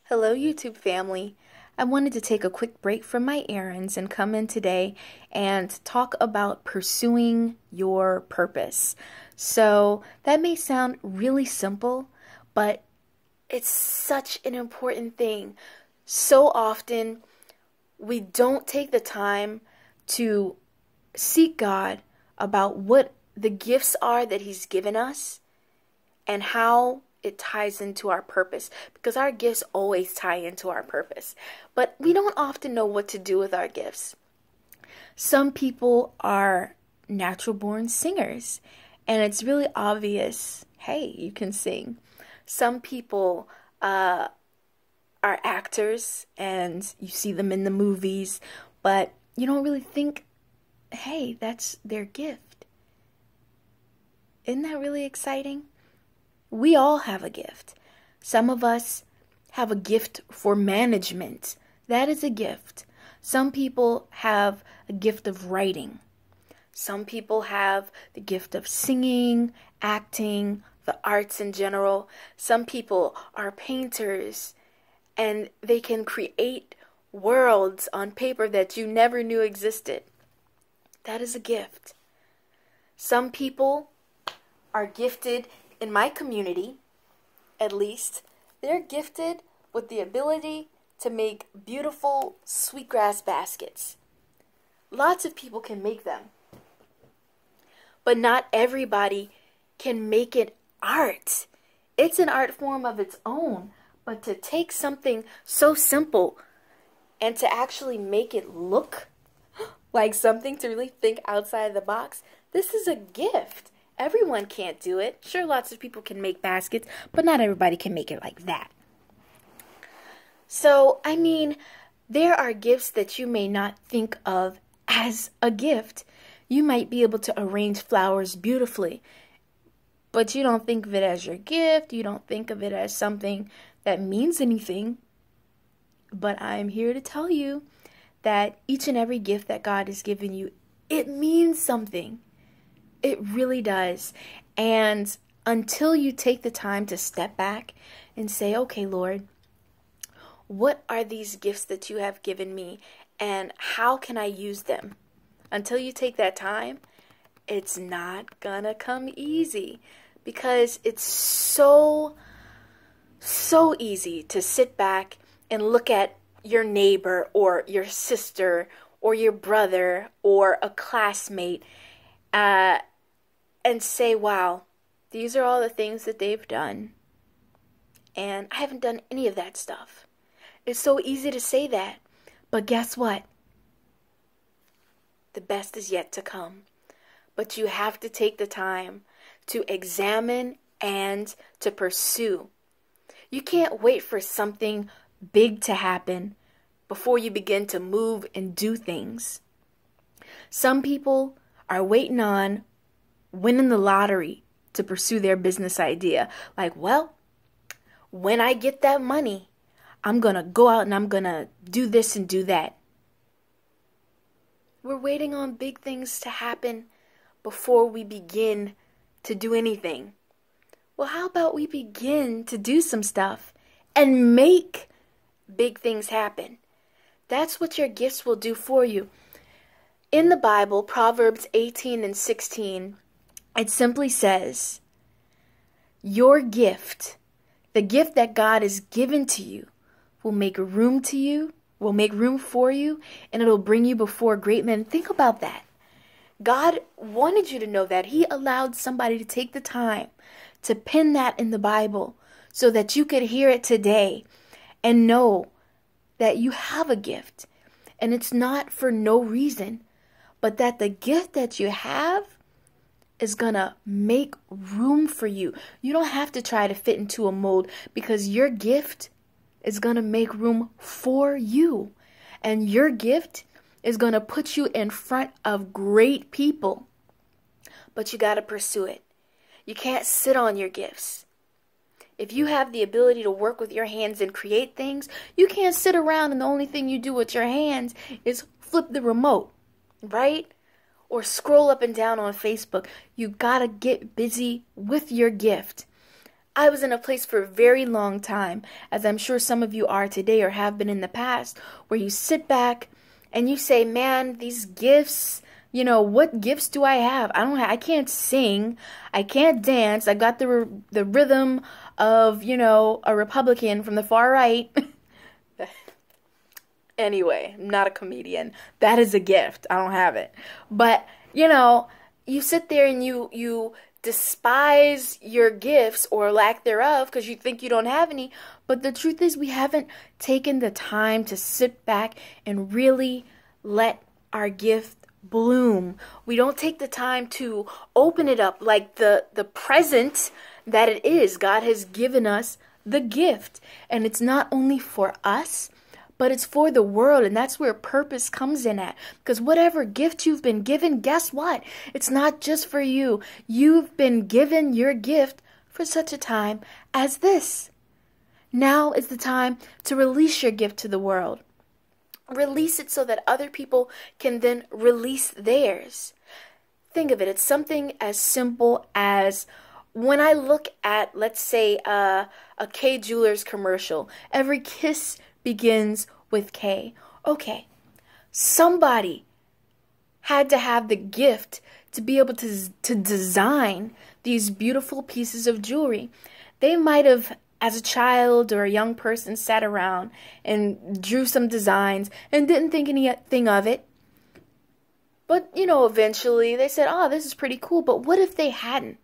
Hello, YouTube family. I wanted to take a quick break from my errands and come in today and talk about pursuing your purpose. So, that may sound really simple, but it's such an important thing. So often, we don't take the time to seek God about what the gifts are that He's given us and how it ties into our purpose, because our gifts always tie into our purpose. But we don't often know what to do with our gifts. Some people are natural born singers, and it's really obvious, hey, you can sing. Some people are actors, and you see them in the movies, but you don't really think, hey, that's their gift. Isn't that really exciting? We all have a gift. Some of us have a gift for management. That is a gift. Some people have a gift of writing. Some people have the gift of singing, acting, the arts in general. Some people are painters and they can create worlds on paper that you never knew existed. That is a gift. Some people are gifted, in my community, at least, they're gifted with the ability to make beautiful sweetgrass baskets. Lots of people can make them. But not everybody can make it art. It's an art form of its own. But to take something so simple and to actually make it look like something, to really think outside the box, this is a gift. Everyone can't do it. Sure, lots of people can make baskets, but not everybody can make it like that. So, there are gifts that you may not think of as a gift. You might be able to arrange flowers beautifully, but you don't think of it as your gift. You don't think of it as something that means anything. But I'm here to tell you that each and every gift that God has given you, it means something. It really does. And until you take the time to step back and say, okay, Lord, what are these gifts that you have given me and how can I use them? Until you take that time, it's not gonna come easy, because it's so easy to sit back and look at your neighbor or your sister or your brother or a classmate and say, wow, these are all the things that they've done, and I haven't done any of that stuff. It's so easy to say that, but guess what? The best is yet to come. But you have to take the time to examine and to pursue. You can't wait for something big to happen before you begin to move and do things. Some people are waiting on winning the lottery to pursue their business idea. Like, well, when I get that money, I'm going to go out and I'm going to do this and do that. We're waiting on big things to happen before we begin to do anything. Well, how about we begin to do some stuff and make big things happen? That's what your gifts will do for you. In the Bible, Proverbs 18:16, it simply says, your gift, the gift that God has given to you, will make room for you, and it'll bring you before great men. Think about that. God wanted you to know that. He allowed somebody to take the time to pen that in the Bible so that you could hear it today and know that you have a gift. And it's not for no reason, but that the gift that you have is gonna make room for you. You don't have to try to fit into a mold, because your gift is gonna make room for you. And your gift is gonna put you in front of great people. But you gotta pursue it. You can't sit on your gifts. If you have the ability to work with your hands and create things, you can't sit around and the only thing you do with your hands is flip the remote, right? Or scroll up and down on Facebook. You gotta get busy with your gift. I was in a place for a very long time, as I'm sure some of you are today or have been in the past, where you sit back and you say, man, these gifts, what gifts do I have? I can't sing. I can't dance. I got the rhythm of, a Republican from the far right. Anyway, I'm not a comedian. That is a gift. I don't have it. But, you sit there and you despise your gifts or lack thereof because you think you don't have any. But the truth is we haven't taken the time to sit back and really let our gift bloom. We don't take the time to open it up like the present that it is. God has given us the gift. And it's not only for us, but it's for the world, and that's where purpose comes in at. Because whatever gift you've been given, guess what? It's not just for you. You've been given your gift for such a time as this. Now is the time to release your gift to the world. Release it so that other people can then release theirs. Think of it. It's something as simple as when I look at, let's say, a Kay Jewelers commercial. Every kiss begins with K. Okay, somebody had to have the gift to be able to design these beautiful pieces of jewelry. They might have, as a child or a young person, sat around and drew some designs and didn't think anything of it. But, eventually they said, oh, this is pretty cool. But what if they hadn't?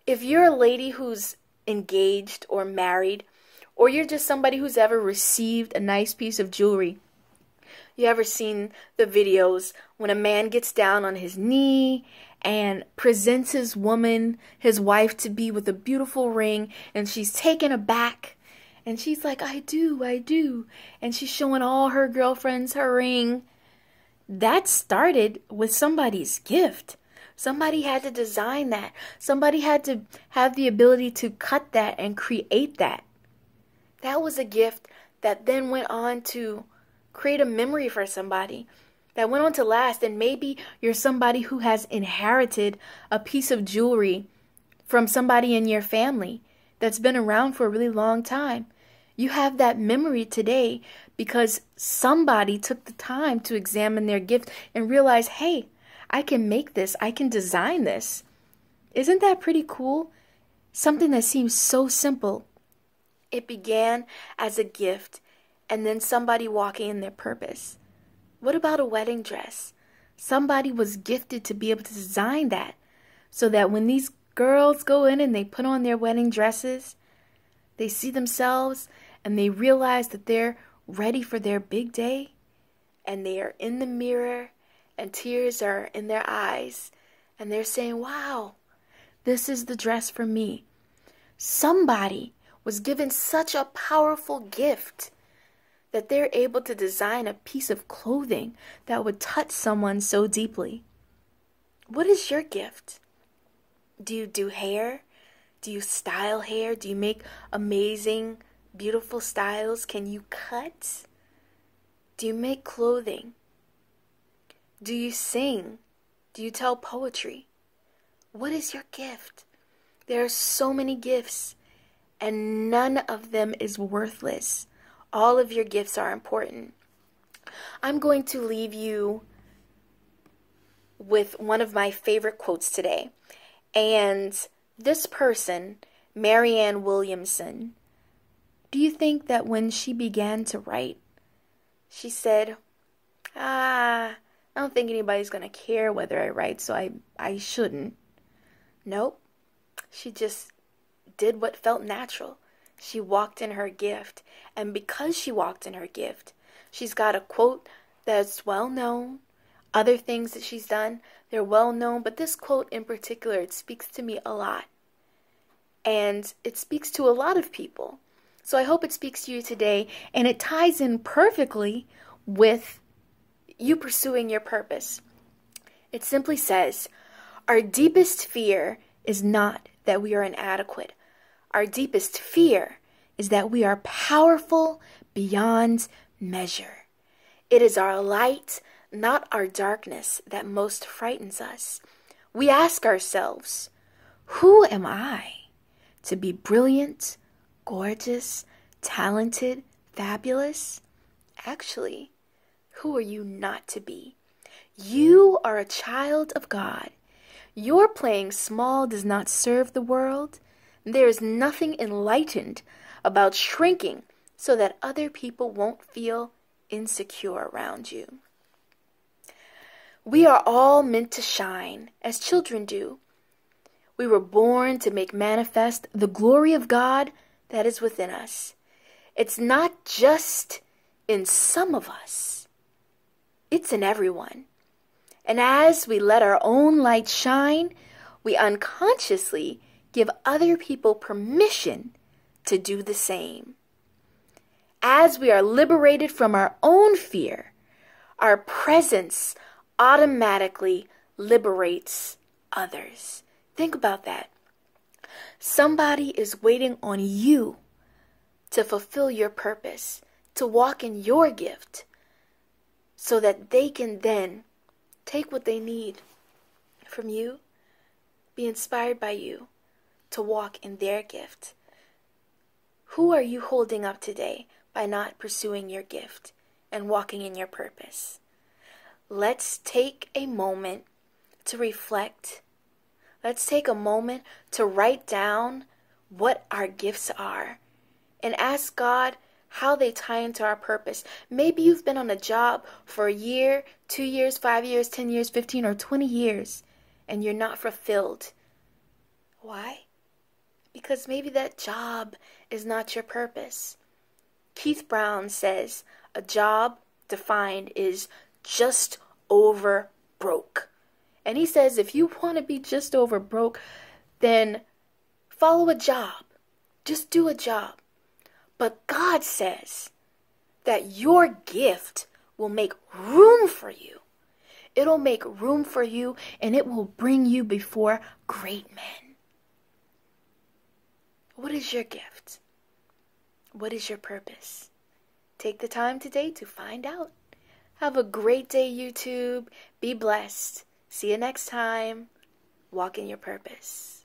If you're a lady who's engaged or married, or you're just somebody who's ever received a nice piece of jewelry. You ever seen the videos when a man gets down on his knee and presents his woman, his wife to be, with a beautiful ring, and she's taken aback and she's like, I do. And she's showing all her girlfriends her ring. That started with somebody's gift. Somebody had to design that. Somebody had to have the ability to cut that and create that. That was a gift that then went on to create a memory for somebody, that went on to last. And maybe you're somebody who has inherited a piece of jewelry from somebody in your family that's been around for a really long time. You have that memory today because somebody took the time to examine their gift and realize, hey, I can make this. I can design this. Isn't that pretty cool? Something that seems so simple. It began as a gift, and then somebody walking in their purpose. What about a wedding dress? Somebody was gifted to be able to design that, so that when these girls go in and they put on their wedding dresses, they see themselves and they realize that they're ready for their big day, and they are in the mirror and tears are in their eyes, and they're saying, wow, this is the dress for me. Somebody was given such a powerful gift that they're able to design a piece of clothing that would touch someone so deeply. What is your gift? Do you do hair? Do you style hair? Do you make amazing, beautiful styles? Can you cut? Do you make clothing? Do you sing? Do you tell poetry? What is your gift? There are so many gifts, and none of them is worthless. All of your gifts are important. I'm going to leave you with one of my favorite quotes today. And this person, Marianne Williamson, do you think that when she began to write, she said, I don't think anybody's going to care whether I write, so I shouldn't. Nope. She just did what felt natural. She walked in her gift. And because she walked in her gift, she's got a quote that's well known. Other things that she's done, they're well known. But this quote in particular, it speaks to me a lot. And it speaks to a lot of people. So I hope it speaks to you today. And it ties in perfectly with you pursuing your purpose. It simply says, our deepest fear is not that we are inadequate. Our deepest fear is that we are powerful beyond measure. It is our light, not our darkness, that most frightens us. We ask ourselves, who am I to be brilliant, gorgeous, talented, fabulous? Actually, who are you not to be? You are a child of God. Your playing small does not serve the world. There is nothing enlightened about shrinking so that other people won't feel insecure around you. We are all meant to shine, as children do. We were born to make manifest the glory of God that is within us. It's not just in some of us. It's in everyone. And as we let our own light shine, we unconsciously give other people permission to do the same. As we are liberated from our own fear, our presence automatically liberates others. Think about that. Somebody is waiting on you to fulfill your purpose, to walk in your gift, so that they can then take what they need from you, be inspired by you to walk in their gift. Who are you holding up today by not pursuing your gift and walking in your purpose? Let's take a moment to reflect. Let's take a moment to write down what our gifts are and ask God how they tie into our purpose. Maybe you've been on a job for a year, 2 years, 5 years, 10 years, 15 or 20 years, and you're not fulfilled. Why? Because maybe that job is not your purpose. Keith Brown says a job defined is just over broke. And he says if you want to be just over broke, then follow a job. Just do a job. But God says that your gift will make room for you. It'll make room for you and it will bring you before great men. What is your gift? What is your purpose? Take the time today to find out. Have a great day, YouTube. Be blessed. See you next time. Walk in your purpose.